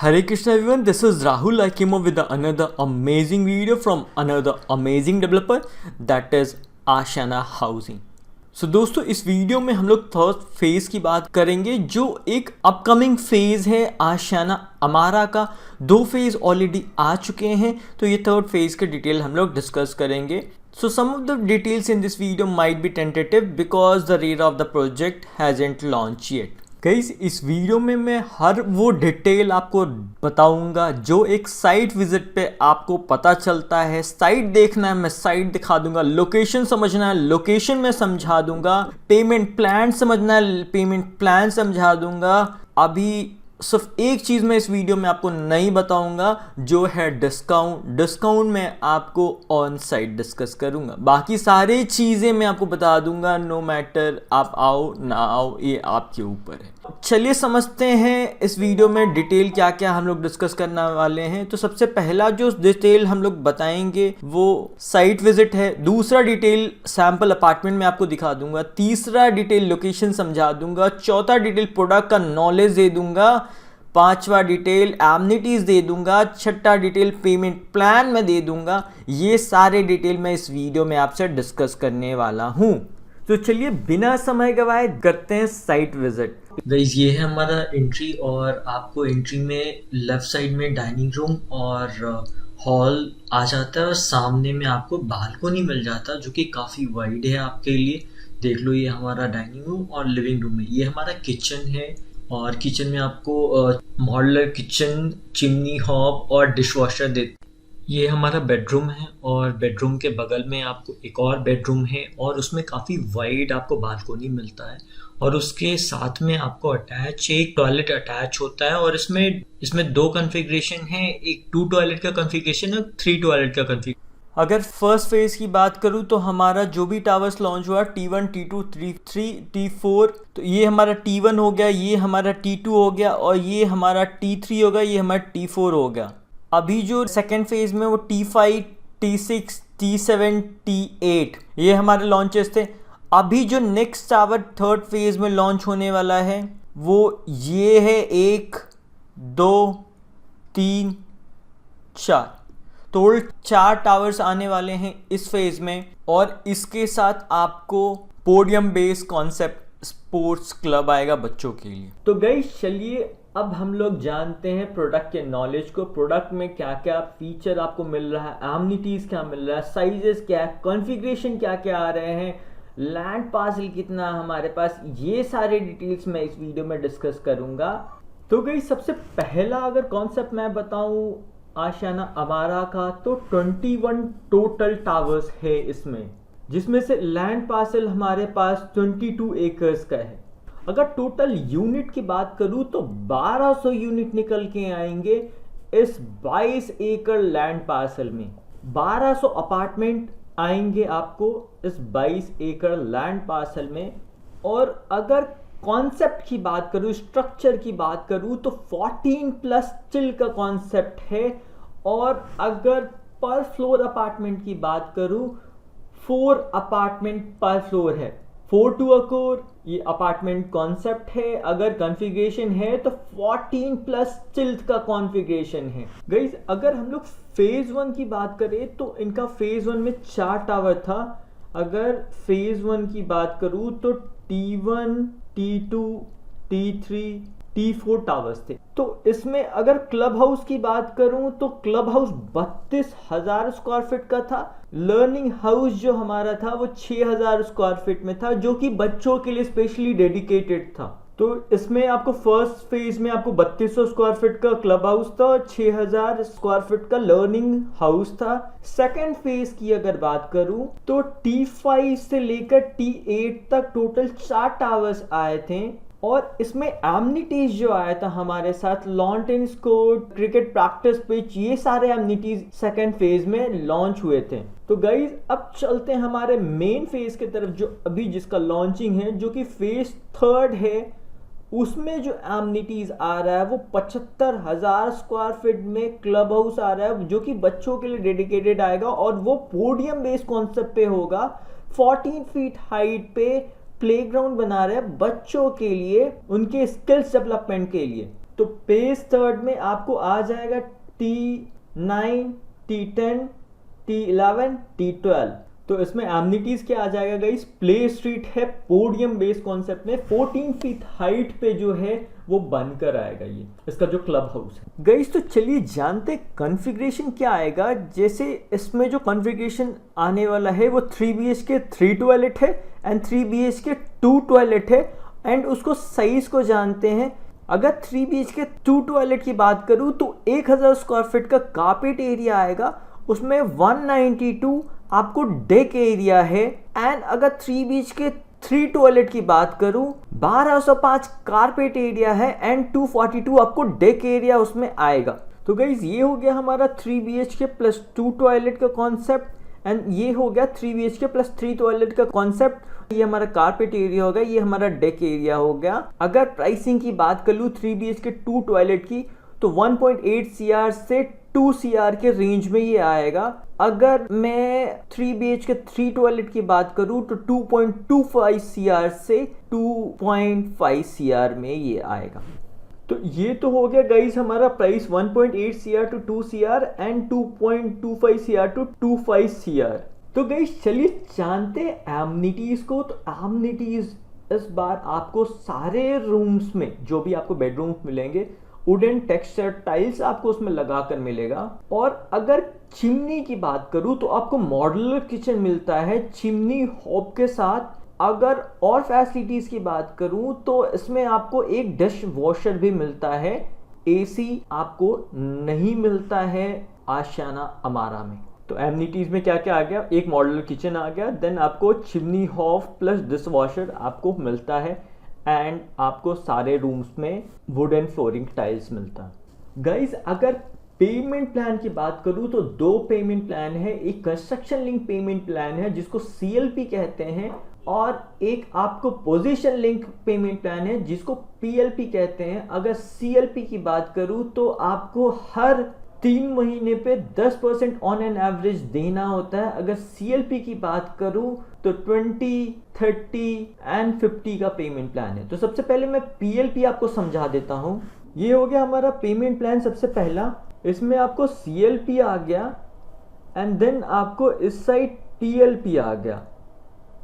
Hare Krishna everyone, this is Rahul. I came up with another amazing video from another amazing developer that is Ashiana Housing. So दोस्तों इस video में हम लोग third phase की बात करेंगे जो एक अपकमिंग फेज़ है आशियाना अमारा का। 2 फेज़ ऑलरेडी आ चुके हैं तो ये थर्ड फेज़ के डिटेल हम लोग डिस्कस करेंगे। So some of the details in this video might be tentative because the RERA of the project hasn't launched yet. Guys इस वीडियो में मैं हर वो डिटेल आपको बताऊंगा जो एक साइट विजिट पे आपको पता चलता है। साइट देखना है मैं साइट दिखा दूंगा, लोकेशन समझना है लोकेशन में समझा दूंगा, पेमेंट प्लान समझना है पेमेंट प्लान समझा दूंगा। अभी सिर्फ एक चीज़ मैं इस वीडियो में आपको नहीं बताऊंगा जो है डिस्काउंट मैं आपको ऑन साइट डिस्कस करूंगा। बाकी सारी चीज़ें मैं आपको बता दूंगा, नो मैटर आप आओ ना आओ ये आपके ऊपर है। चलिए समझते हैं इस वीडियो में डिटेल क्या क्या हम लोग डिस्कस करने वाले हैं। तो सबसे पहला जो डिटेल हम लोग बताएंगे वो साइट विजिट है, दूसरा डिटेल सैंपल अपार्टमेंट में आपको दिखा दूंगा, तीसरा डिटेल लोकेशन समझा दूंगा, चौथा डिटेल प्रोडक्ट का नॉलेज दे दूंगा, पांचवा डिटेल एमनिटीज दे दूंगा, छठा डिटेल पेमेंट प्लान में दे दूंगा। ये सारे डिटेल मैं इस वीडियो में आपसे डिस्कस करने वाला हूं। तो चलिए बिना समय गवाए करते हैं साइट विजिट। गाइस ये है हमारा एंट्री और आपको एंट्री में लेफ्ट साइड में डाइनिंग रूम और हॉल आ जाता है और सामने में आपको बालकनी मिल जाता है जो कि काफ़ी वाइड है आपके लिए। देख लो ये हमारा डाइनिंग रूम और लिविंग रूम है। ये हमारा किचन है और किचन में आपको मॉड्यूलर किचन, चिमनी हॉब और डिश वॉशर दे। ये हमारा बेडरूम है और बेडरूम के बगल में आपको एक और बेडरूम है और उसमें काफ़ी वाइड आपको बालकनी मिलता है और उसके साथ में आपको अटैच एक टॉयलेट अटैच होता है और इसमें 2 कॉन्फ़िगरेशन है, एक 2 टॉयलेट का कॉन्फ़िगरेशन और 3 टॉयलेट का कॉन्फ़िगरेशन। अगर फर्स्ट फेज़ की बात करूं तो हमारा जो भी टावर्स लॉन्च हुआ T1, T2, T3, T4, तो ये हमारा T1 हो गया, ये हमारा T2 हो गया और ये हमारा T3 होगा, ये हमारा T4 हो गया। अभी जो सेकेंड फेज़ में वो T5, T6, T7, T8 ये हमारे लॉन्चेस थे। अभी जो नेक्स्ट टावर थर्ड फेज़ में लॉन्च होने वाला है वो ये है 1, 2, 3, 4, टोटल 4 टावर्स आने वाले हैं इस फेज़ में और इसके साथ आपको podium base concept sports club आएगा बच्चों के लिए। तो गाइस चलिए अब हम लोग जानते हैं प्रोडक्ट के नॉलेज को। प्रोडक्ट में क्या क्या फीचर आपको मिल रहा है, एमिनिटीज़ क्या मिल रहा है, साइजेस क्या है, कॉन्फ़िगरेशन क्या क्या आ रहे हैं, लैंड पार्सल कितना हमारे पास, ये सारे डिटेल्स मैं इस वीडियो में डिस्कस करूंगा। तो गाइस सबसे पहला अगर कॉन्सेप्ट मैं बताऊं आशियाना अमारा का तो 21 टोटल टावर्स है इसमें, जिसमें से लैंड पार्सल हमारे पास 22 एकर्स का है। अगर टोटल यूनिट की बात करूं तो 1200 यूनिट निकल के आएंगे इस 22 एकड़ लैंड पार्सल में। 1200 अपार्टमेंट आएंगे आपको इस 22 एकड़ लैंड पार्सल में। और अगर कॉन्सेप्ट की बात करूं, स्ट्रक्चर की बात करूं तो 14+ स्टिल का कॉन्सेप्ट है। और अगर पर फ्लोर अपार्टमेंट की बात करूं 4 अपार्टमेंट पर फ्लोर है, 4 to a core ये अपार्टमेंट कॉन्सेप्ट है। अगर कॉन्फ़िगरेशन है तो 14+ स्टिल्थ का कॉन्फ़िगरेशन है। गाइस अगर हम लोग फेज़ 1 की बात करें तो इनका फेज़ 1 में 4 टावर था। अगर फेज़ 1 की बात करूं तो T1, T2, T3, T4 towers थे। तो इसमें अगर क्लब हाउस की बात करूं तो क्लब हाउस 32,000 स्क्वायर फीट का था। लर्निंग हाउस जो हमारा था वो 6,000 स्क्वायर फीट में था जो कि बच्चों के लिए स्पेशली डेडिकेटेड था। तो इसमें आपको फर्स्ट फेज में आपको 3200 स्क्वायर फीट का क्लब हाउस था और 6,000 स्क्वायर फीट का लर्निंग हाउस था। सेकेंड फेज की अगर बात करूं तो T5 से लेकर T8 तक टोटल 4 टावर्स आए थे और इसमें एमिनिटीज जो आया था हमारे साथ lawn tennis court, cricket practice pitch, ये सारे एमिनिटीज सेकेंड फेज में लॉन्च हुए थे। तो गाइज अब चलते हैं हमारे मेन फेज की तरफ जो अभी जिसका लॉन्चिंग है जो कि फेज 3 है। उसमें जो एमिनिटीज आ रहा है वो 75,000 स्क्वायर फीट में क्लब हाउस आ रहा है जो कि बच्चों के लिए डेडिकेटेड आएगा और वो पोडियम बेस कॉन्सेप्ट पे होगा। 14 फीट हाइट पे प्लेग्राउंड बना रहे हैं बच्चों के लिए, उनके स्किल्स डेवलपमेंट के लिए। तो पेज थर्ड में आपको आ जाएगा T9, T10, T11, T12। तो इसमें एमिनिटीज क्या आ जाएगा गाइस, प्ले स्ट्रीट है पोडियम बेस्ड कॉन्सेप्ट में, 14 फीट हाइट पे जो है वो बनकर आएगा ये इसका जो क्लब हाउस है गाइस। तो चलिए जानते कॉन्फ़िगरेशन क्या आएगा। जैसे इसमें जो कॉन्फ़िगरेशन आने वाला है वो 3 BHK 3 टॉयलेट है एंड 3 BHK 2 टॉयलेट है। एंड उसको साइज को जानते हैं। अगर 3 BHK 2 टॉयलेट की बात करूं तो 1000 स्क्वायर फीट का कारपेट एरिया आएगा, उसमें 192 आपको डेक एरिया है। एंड अगर 3 BHK 3 टॉयलेट की बात करूं 1205 कारपेट एरिया है एंड 242 आपको डेक एरिया उसमें आएगा। तो गाइज ये हो गया हमारा 3 BHK प्लस 2 टॉयलेट का कॉन्सेप्ट एंड ये हो गया 3 BHK प्लस 3 टॉयलेट का कॉन्सेप्ट। ये हमारा कारपेट एरिया हो गया, ये हमारा डेक एरिया हो गया। अगर प्राइसिंग की बात कर लूँ 3 BHK 2 टॉयलेट की तो 1.8 CR से 2 CR के रेंज में ये आएगा। अगर मैं 3 BHK 3 टॉयलेट की बात करूं तो 2.25 CR से 2.5 CR में ये आएगा। तो ये तो हो गया गाइस हमारा price 1.8 CR to 2 CR and 2.25 CR to 25 CR। तो गाइस चलिए जानते हैं एमिनिटीज को। तो एमिनिटीज इस बार आपको सारे रूम्स में जो भी आपको बेडरूम्स मिलेंगे वुडन टेक्सचर टाइल्स आपको उसमें लगाकर मिलेगा। और अगर चिमनी की बात करूं तो आपको मॉड्यूलर किचन मिलता है चिमनी हॉब के साथ। अगर और फैसिलिटीज की बात करूं तो इसमें आपको एक डिश वॉशर भी मिलता है। AC आपको नहीं मिलता है आशियाना अमारा में। तो एमिनिटीज में क्या क्या आ गया, एक मॉड्यूलर किचन आ गया, देन आपको chimney hob plus dish washer आपको मिलता है एंड आपको सारे रूम्स में वुडन फ्लोरिंग टाइल्स मिलता है। गाइज अगर पेमेंट प्लान की बात करूं तो 2 पेमेंट प्लान है। एक कंस्ट्रक्शन लिंक पेमेंट प्लान है जिसको CLP कहते हैं और एक आपको पोजीशन लिंक पेमेंट प्लान है जिसको PLP कहते हैं। अगर CLP की बात करूं तो आपको हर 3 महीने पे 10% ऑन एन एवरेज देना होता है। अगर CLP की बात करूं तो 20, 30 एंड 50 का पेमेंट प्लान है। तो सबसे पहले मैं PLP आपको समझा देता हूं। ये हो गया हमारा पेमेंट प्लान सबसे पहला। इसमें आपको CLP आ गया एंड देन आपको इस साइड PLP आ गया,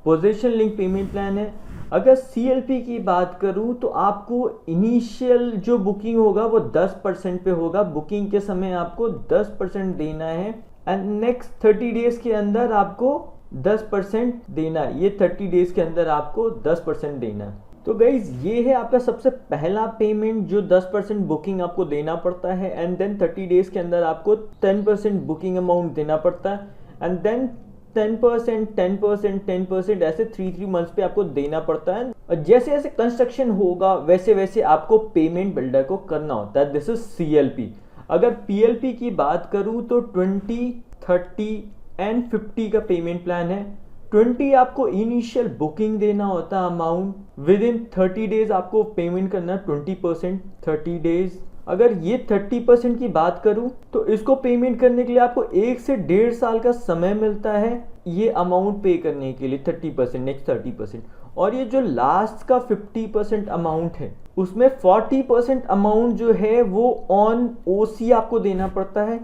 पोजीशन लिंक पेमेंट प्लान है। अगर CLP की बात करूं तो आपको इनिशियल जो बुकिंग होगा वो 10% पे होगा। बुकिंग के समय आपको 10% देना है एंड नेक्स्ट 30 डेज के अंदर आपको 10% देना है। ये 30 डेज के अंदर आपको 10% देना है। तो गाइज ये है आपका सबसे पहला पेमेंट जो 10% बुकिंग आपको देना पड़ता है एंड देन 30 डेज के अंदर आपको 10% बुकिंग अमाउंट देना पड़ता है एंड देन 10%, 10%, 10% ऐसे 3 मंथ्स पे आपको देना पड़ता है। और जैसे जैसे कंस्ट्रक्शन होगा वैसे वैसे आपको पेमेंट बिल्डर को करना होता है। This is CLP। अगर PLP की बात करूं तो 20, 30 एंड 50 का पेमेंट प्लान है। 20 आपको इनिशियल बुकिंग देना होता है अमाउंट, विद इन 30 डेज आपको पेमेंट करना है 20% 30 डेज। अगर ये 30% की बात करूं तो इसको पेमेंट करने के लिए आपको 1 से 1.5 साल का समय मिलता है ये अमाउंट पे करने के लिए 30%, नेक्स्ट 30%। और ये जो लास्ट का 50% अमाउंट है उसमें 40% अमाउंट जो है वो ऑन OC आपको देना पड़ता है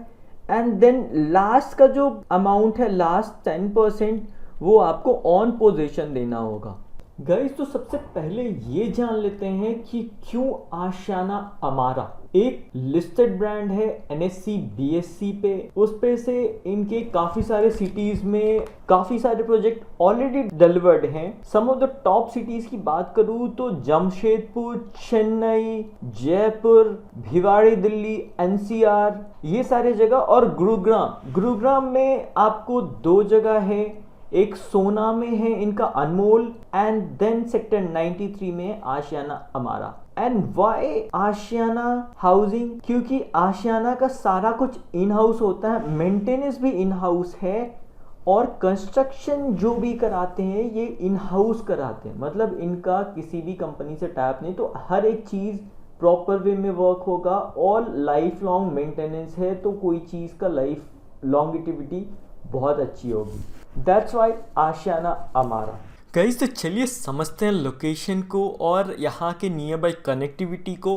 एंड देन लास्ट का जो अमाउंट है लास्ट 10% वो आपको ऑन पोजीशन देना होगा। गाइस तो सबसे पहले ये जान लेते हैं कि क्यों आशियाना अमारा एक लिस्टेड ब्रांड है NSE BSE पे। उस पे से इनके काफी सारे सिटीज में काफी सारे प्रोजेक्ट ऑलरेडी डिलीवर्ड हैं। सम ऑफ द टॉप सिटीज की बात करूँ तो जमशेदपुर, चेन्नई, जयपुर, भिवाड़ी दिल्ली, NCR ये सारे जगह, और गुरुग्राम में आपको 2 जगह है। एक सोना में है इनका अनमोल एंड देन सेक्टर 93 में आशियाना अमारा। एंड वाई आशियाना हाउसिंग, क्योंकि आशियाना का सारा कुछ इन हाउस होता है, मेंटेनेंस भी इन हाउस है और कंस्ट्रक्शन जो भी कराते हैं ये इन हाउस कराते हैं। मतलब इनका किसी भी कंपनी से टाइप नहीं, तो हर एक चीज प्रॉपर वे में वर्क होगा और लाइफ लॉन्ग मेंटेनेंस है, तो कोई चीज का लाइफ लॉन्गिटिविटी बहुत अच्छी होगी। दैट्स वाई आशियाना अमारा। गाइस तो चलिए समझते हैं लोकेशन को और यहाँ के नियर बाई कनेक्टिविटी को।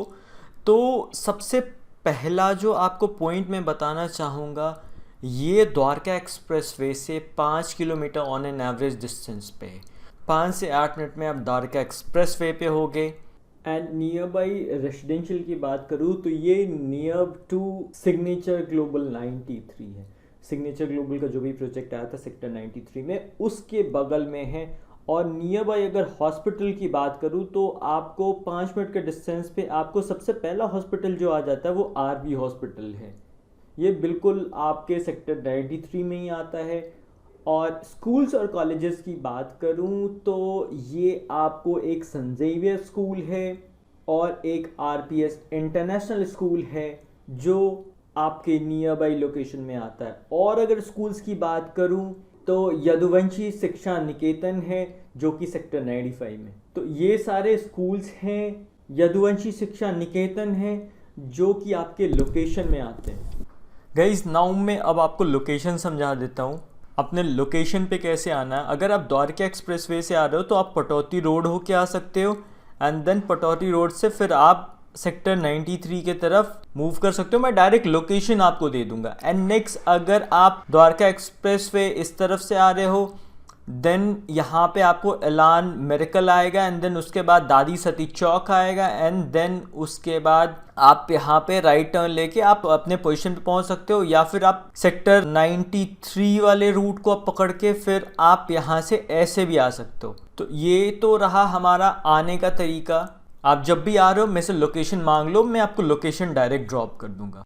तो सबसे पहला जो आपको पॉइंट मैं बताना चाहूँगा, ये द्वारका एक्सप्रेसवे से 5 kilometre on an average distance पे 5 से 8 मिनट में आप द्वारका एक्सप्रेसवे पे हो गए। एंड नियर बाई रेजिडेंशियल की बात करूँ तो ये नियर टू सिग्नेचर ग्लोबल 93 है। सिग्नेचर ग्लोबल का जो भी प्रोजेक्ट आया था सेक्टर 93 में, उसके बगल में है। और नियर बाई अगर हॉस्पिटल की बात करूँ तो आपको 5 मिनट के डिस्टेंस पे आपको सबसे पहला हॉस्पिटल जो आ जाता है वो आरवी हॉस्पिटल है। ये बिल्कुल आपके सेक्टर 93 में ही आता है। और स्कूल्स और कॉलेजेस की बात करूं तो ये आपको एक सेंट ज़ेवियर स्कूल है और एक आरपीएस इंटरनेशनल स्कूल है जो आपके नियर बाई लोकेशन में आता है। और अगर स्कूल्स की बात करूं तो यदुवंशी शिक्षा निकेतन है जो कि सेक्टर 95 में। तो ये सारे स्कूल्स हैं, यदुवंशी शिक्षा निकेतन है जो कि आपके लोकेशन में आते हैं। गाइस नाउ मैं अब आपको लोकेशन समझा देता हूँ, अपने लोकेशन पे कैसे आना है। अगर आप द्वारका एक्सप्रेसवे से आ रहे हो तो आप पटौती रोड होके आ सकते हो एंड देन पटौती रोड से फिर आप सेक्टर 93 के तरफ मूव कर सकते हो। मैं डायरेक्ट लोकेशन आपको दे दूंगा। एंड नेक्स्ट अगर आप द्वारका एक्सप्रेसवे इस तरफ से आ रहे हो देन यहाँ पे आपको एलान मेडिकल आएगा एंड देन उसके बाद दादी सती चौक आएगा एंड देन उसके बाद आप यहाँ पे राइट टर्न लेके आप अपने पोजीशन पे पहुँच सकते हो, या फिर आप सेक्टर 93 वाले रूट को आप पकड़ के फिर आप यहाँ से ऐसे भी आ सकते हो। तो ये तो रहा हमारा आने का तरीका। आप जब भी आ रहे हो मेरे से लोकेशन मांग लो, मैं आपको लोकेशन डायरेक्ट ड्रॉप कर दूंगा।